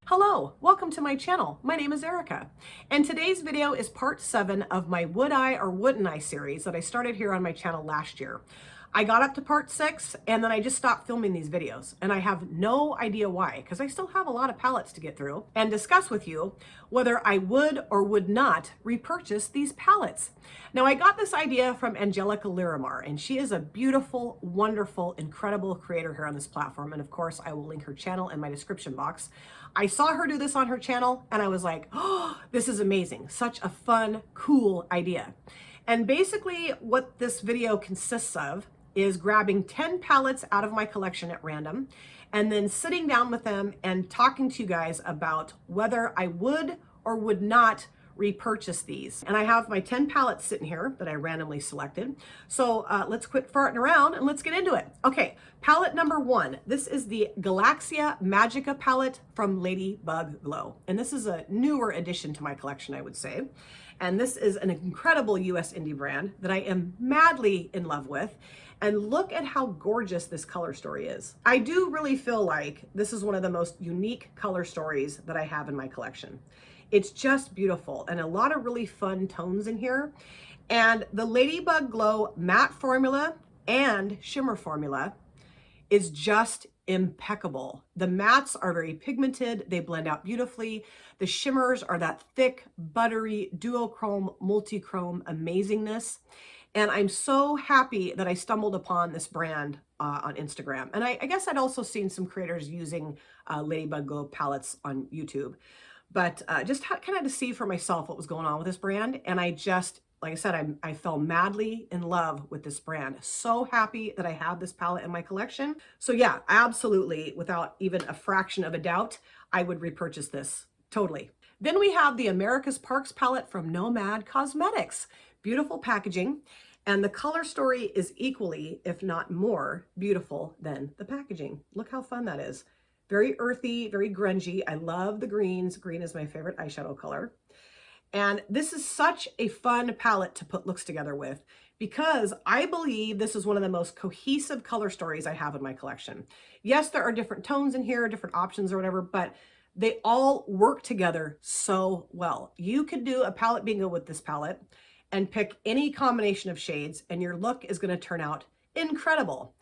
Hello, welcome to my channel. My name is Erica, and today's video is part 7 of my Would I or Wouldn't I series that I started here on my channel last year. I got up to part 6 and then I just stopped filming these videos, and I have no idea why, because I still have a lot of palettes to get through and discuss with you whether I would or would not repurchase these palettes. Now, I got this idea from Angelica Lirimar, and she is a beautiful, wonderful, incredible creator here on this platform, and of course I will link her channel in my description box. I saw her do this on her channel and I was like, oh, this is amazing. Such a fun, cool idea. And basically what this video consists of is grabbing 10 palettes out of my collection at random and then sitting down with them and talking to you guys about whether I would or would not repurchase these. And I have my 10 palettes sitting here that I randomly selected. So let's quit farting around and let's get into it. Okay, palette number 1. This is the Galaxia Magica palette from Ladybug Glow. And this is a newer addition to my collection, I would say. And this is an incredible US indie brand that I am madly in love with. And look at how gorgeous this color story is. I do really feel like this is one of the most unique color stories that I have in my collection. It's just beautiful and a lot of really fun tones in here. And the Ladybug Glow matte formula and shimmer formula is just impeccable. The mattes are very pigmented. They blend out beautifully. The shimmers are that thick, buttery, duochrome, multi-chrome amazingness. And I'm so happy that I stumbled upon this brand on Instagram. And I guess I'd also seen some creators using Ladybug Glow palettes on YouTube. But just kind of to see for myself what was going on with this brand. And I just, like I said, I fell madly in love with this brand. So happy that I have this palette in my collection. So yeah, absolutely, without even a fraction of a doubt, I would repurchase this, totally. Then we have the America's Parks palette from Nomad Cosmetics. Beautiful packaging. And the color story is equally, if not more, beautiful than the packaging. Look how fun that is. Very earthy, very grungy. I love the greens. Green is my favorite eyeshadow color. And this is such a fun palette to put looks together with because I believe this is one of the most cohesive color stories I have in my collection. Yes, there are different tones in here, different options or whatever, but they all work together so well. You could do a palette bingo with this palette and pick any combination of shades and your look is going to turn out incredible.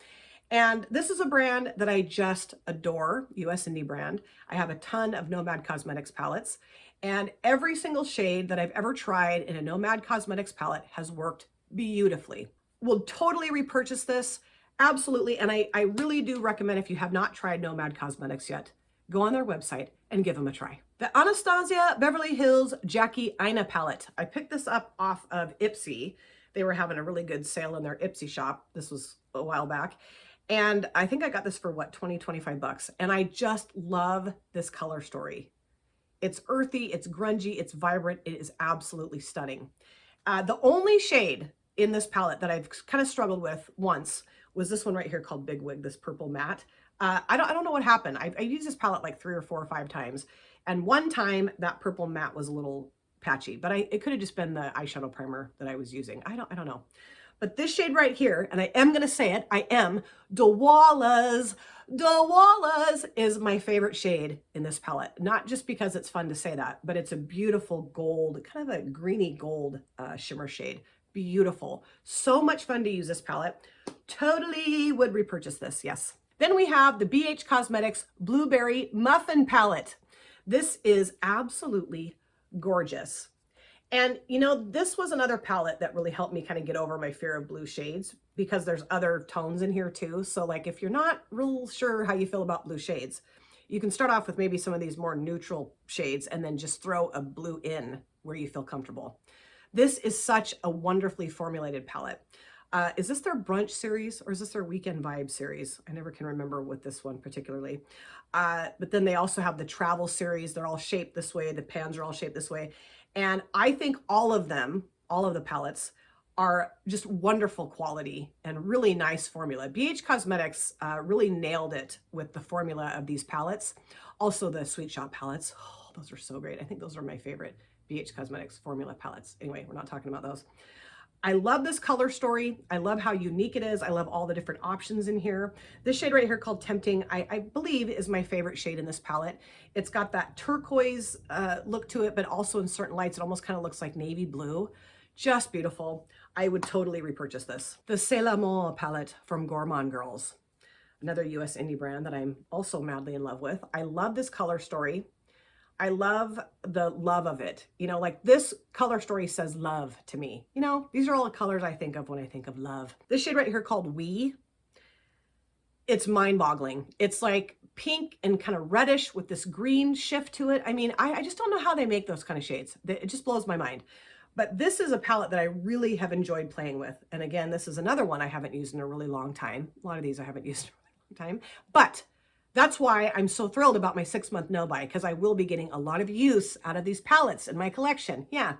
And this is a brand that I just adore, US indie brand. I have a ton of Nomad Cosmetics palettes, and every single shade that I've ever tried in a Nomad Cosmetics palette has worked beautifully. Will totally repurchase this, absolutely. And I really do recommend, if you have not tried Nomad Cosmetics yet, go on their website and give them a try. The Anastasia Beverly Hills Jackie Aina palette. I picked this up off of Ipsy. They were having a really good sale in their Ipsy shop. This was a while back. And I think I got this for what, 20, 25 bucks. And I just love this color story. It's earthy, it's grungy, it's vibrant. It is absolutely stunning. The only shade in this palette that I've kind of struggled with once was this one right here called Big Wig, this purple matte. I don't know what happened. I used this palette like 3 or 4 or 5 times. And one time that purple matte was a little patchy, but it could have just been the eyeshadow primer that I was using. I don't know. But this shade right here, and I am going to say it, I am, Dwalas is my favorite shade in this palette. Not just because it's fun to say that, but it's a beautiful gold, kind of a greeny gold shimmer shade. Beautiful. So much fun to use this palette. Totally would repurchase this, yes. Then we have the BH Cosmetics Blueberry Muffin palette. This is absolutely gorgeous. And you know, this was another palette that really helped me kind of get over my fear of blue shades because there's other tones in here too. So like if you're not real sure how you feel about blue shades, you can start off with maybe some of these more neutral shades and then just throw a blue in where you feel comfortable. This is such a wonderfully formulated palette. Is this their brunch series or is this their weekend vibe series? I never can remember with this one particularly. But then they also have the travel series. They're all shaped this way. The pans are all shaped this way. And I think all of them, all of the palettes are just wonderful quality and really nice formula. BH Cosmetics really nailed it with the formula of these palettes. Also the Sweet Shop palettes. Oh, those are so great. I think those are my favorite BH Cosmetics formula palettes. Anyway, we're not talking about those. I love this color story. I love how unique it is. I love all the different options in here. This shade right here called Tempting, I believe is my favorite shade in this palette. It's got that turquoise look to it, but also in certain lights, it almost kind of looks like navy blue. Just beautiful. I would totally repurchase this. The C'est l'Amour palette from Gourmand Girls, another US indie brand that I'm also madly in love with. I love this color story. I love the love of it. You know, like this color story says love to me. You know, these are all the colors I think of when I think of love. This shade right here called We, it's mind-boggling. It's like pink and kind of reddish with this green shift to it. I mean, I just don't know how they make those kind of shades. It just blows my mind. But this is a palette that I really have enjoyed playing with. And again, this is another one I haven't used in a really long time. A lot of these I haven't used in a really long time. But that's why I'm so thrilled about my 6-month no-buy, because I will be getting a lot of use out of these palettes in my collection. Yeah.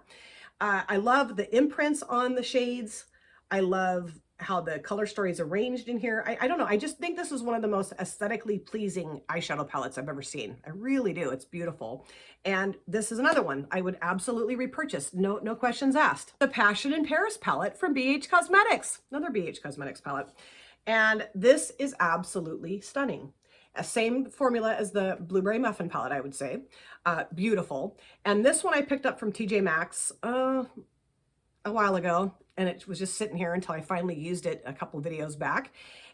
I love the imprints on the shades. I love how the color story is arranged in here. I don't know. I just think this is one of the most aesthetically pleasing eyeshadow palettes I've ever seen. I really do. It's beautiful. And this is another one I would absolutely repurchase. No questions asked. The Passion in Paris palette from BH Cosmetics. Another BH Cosmetics palette. And this is absolutely stunning. Same formula as the Blueberry Muffin palette, I would say. Beautiful. And this one I picked up from TJ Maxx a while ago, and it was just sitting here until I finally used it a couple of videos back.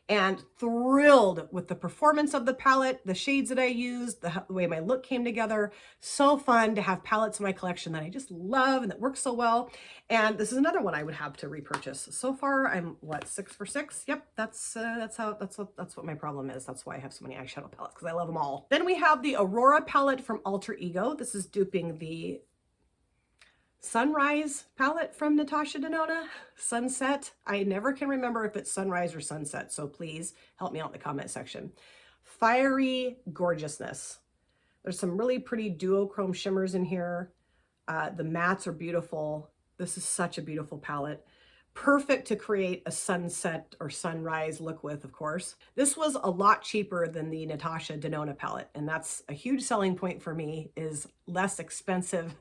And thrilled with the performance of the palette, the shades that I used, the way my look came together. So fun to have palettes in my collection that I just love and that works so well. And this is another one I would have to repurchase. So far, I'm what, 6 for 6? Yep, that's what my problem is. That's why I have so many eyeshadow palettes, because I love them all. Then we have the Aurora palette from Alter Ego. This is duping the Sunrise palette from Natasha Denona. Sunset. I never can remember if it's sunrise or sunset, so please help me out in the comment section. Fiery gorgeousness. There's some really pretty duochrome shimmers in here. The mattes are beautiful. This is such a beautiful palette. Perfect to create a sunset or sunrise look with, of course. This was a lot cheaper than the Natasha Denona palette, and that's a huge selling point for me, is less expensive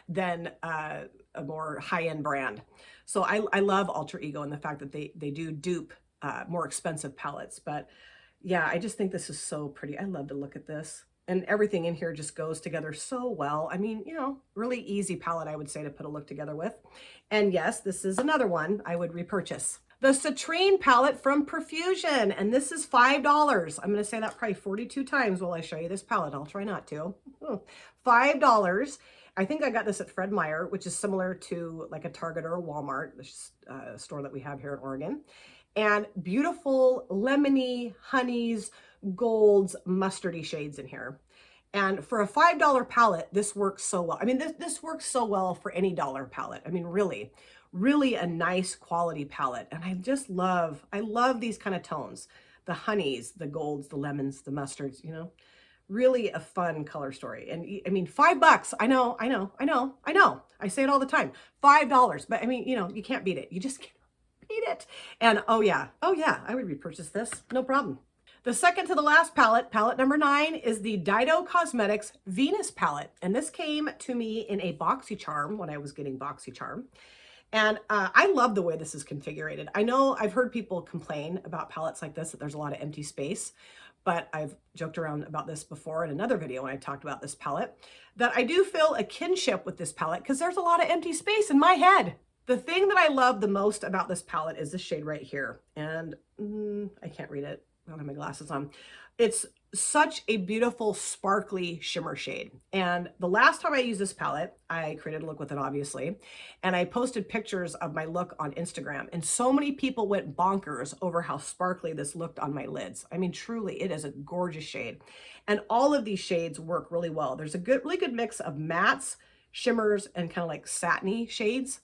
than a more high-end brand. So I love Alter Ego and the fact that they do dupe more expensive palettes. But yeah, I just think this is so pretty. I love to look at this. And everything in here just goes together so well. I mean, you know, really easy palette, I would say, to put a look together with. And yes, this is another one I would repurchase. The Citrine palette from Profusion, and this is $5. I'm going to say that probably 42 times while I show you this palette. I'll try not to. $5. I think I got this at Fred Meyer, which is similar to like a Target or a Walmart, the store that we have here in Oregon. And beautiful lemony, honeys, golds, mustardy shades in here. And for a $5 palette, this works so well. I mean, this works so well for any dollar palette. I mean, really, really a nice quality palette. And I love these kind of tones. The honeys, the golds, the lemons, the mustards, you know. Really a fun color story. And I mean, $5. I know. I say it all the time. $5. But I mean, you know, you can't beat it. You just can't beat it. And oh yeah, I would repurchase this. No problem. The second to the last palette, palette number 9, is the Dido Cosmetics Venus palette. And this came to me in a BoxyCharm when I was getting BoxyCharm. And I love the way this is configured. I know I've heard people complain about palettes like this, that there's a lot of empty space. But I've joked around about this before in another video when I talked about this palette, that I do feel a kinship with this palette because there's a lot of empty space in my head. The thing that I love the most about this palette is this shade right here. And I can't read it. I don't have my glasses on. It's such a beautiful, sparkly shimmer shade. And the last time I used this palette, I created a look with it, obviously, and I posted pictures of my look on Instagram. And so many people went bonkers over how sparkly this looked on my lids. I mean, truly, it is a gorgeous shade. And all of these shades work really well. There's a really good mix of mattes, shimmers, and kind of like satiny shades.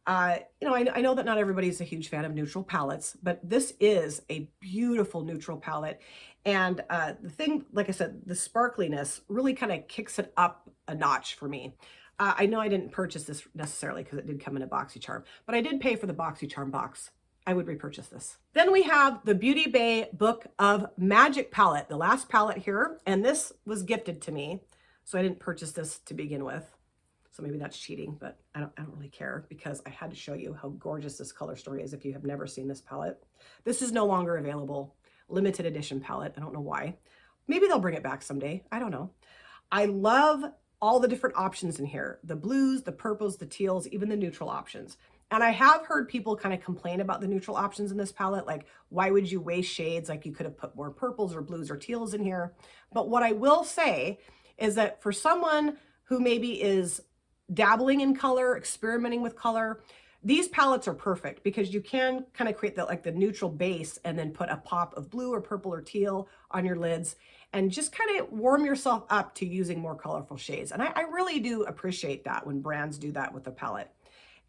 You know, I know that not everybody's a huge fan of neutral palettes, but this is a beautiful neutral palette. And the thing, like I said, the sparkliness really kind of kicks it up a notch for me. I know I didn't purchase this necessarily because it did come in a BoxyCharm, but I did pay for the BoxyCharm box. I would repurchase this. Then we have the Beauty Bay Book of Magic palette, the last palette here, and this was gifted to me, so I didn't purchase this to begin with. So maybe that's cheating, but I don't really care because I had to show you how gorgeous this color story is if you have never seen this palette. This is no longer available. Limited edition palette. I don't know why. Maybe they'll bring it back someday. I don't know. I love all the different options in here. The blues, the purples, the teals, even the neutral options. And I have heard people kind of complain about the neutral options in this palette. Like, why would you waste shades? Like, you could have put more purples or blues or teals in here. But what I will say is that for someone who maybe is dabbling in color, experimenting with color, these palettes are perfect because you can kind of create that, like the neutral base, and then put a pop of blue or purple or teal on your lids and just kind of warm yourself up to using more colorful shades. And I really do appreciate that when brands do that with the palette.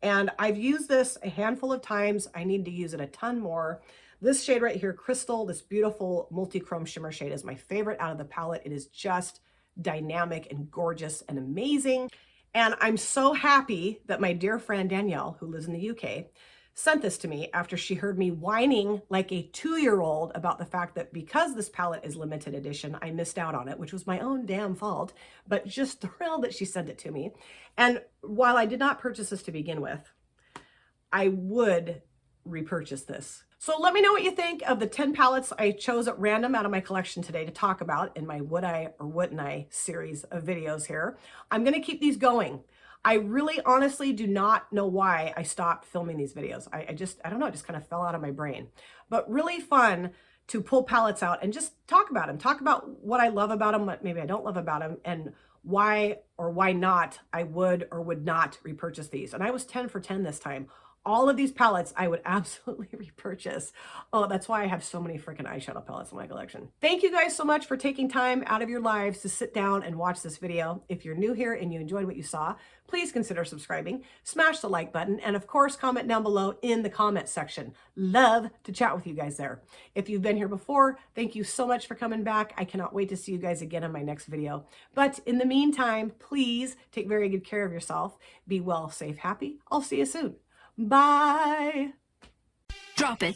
And I've used this a handful of times. I need to use it a ton more. This shade right here, Crystal, this beautiful multi-chrome shimmer shade, is my favorite out of the palette. It is just dynamic and gorgeous and amazing. And I'm so happy that my dear friend Danielle, who lives in the UK, sent this to me after she heard me whining like a 2-year-old about the fact that because this palette is limited edition, I missed out on it, which was my own damn fault, but just thrilled that she sent it to me. And while I did not purchase this to begin with, I would repurchase this. So let me know what you think of the 10 palettes I chose at random out of my collection today to talk about in my Would I or Wouldn't I series of videos here. I'm going to keep these going. I really honestly do not know why I stopped filming these videos. I don't know, it just kind of fell out of my brain. But really fun to pull palettes out and just talk about them. Talk about what I love about them, what maybe I don't love about them, and why or why not I would or would not repurchase these. And I was 10 for 10 this time. All of these palettes I would absolutely repurchase. Oh, that's why I have so many freaking eyeshadow palettes in my collection. Thank you guys so much for taking time out of your lives to sit down and watch this video. If you're new here and you enjoyed what you saw, please consider subscribing, smash the like button, and of course, comment down below in the comment section. Love to chat with you guys there. If you've been here before, thank you so much for coming back. I cannot wait to see you guys again in my next video. But in the meantime, please take very good care of yourself. Be well, safe, happy. I'll see you soon. Bye. Drop it.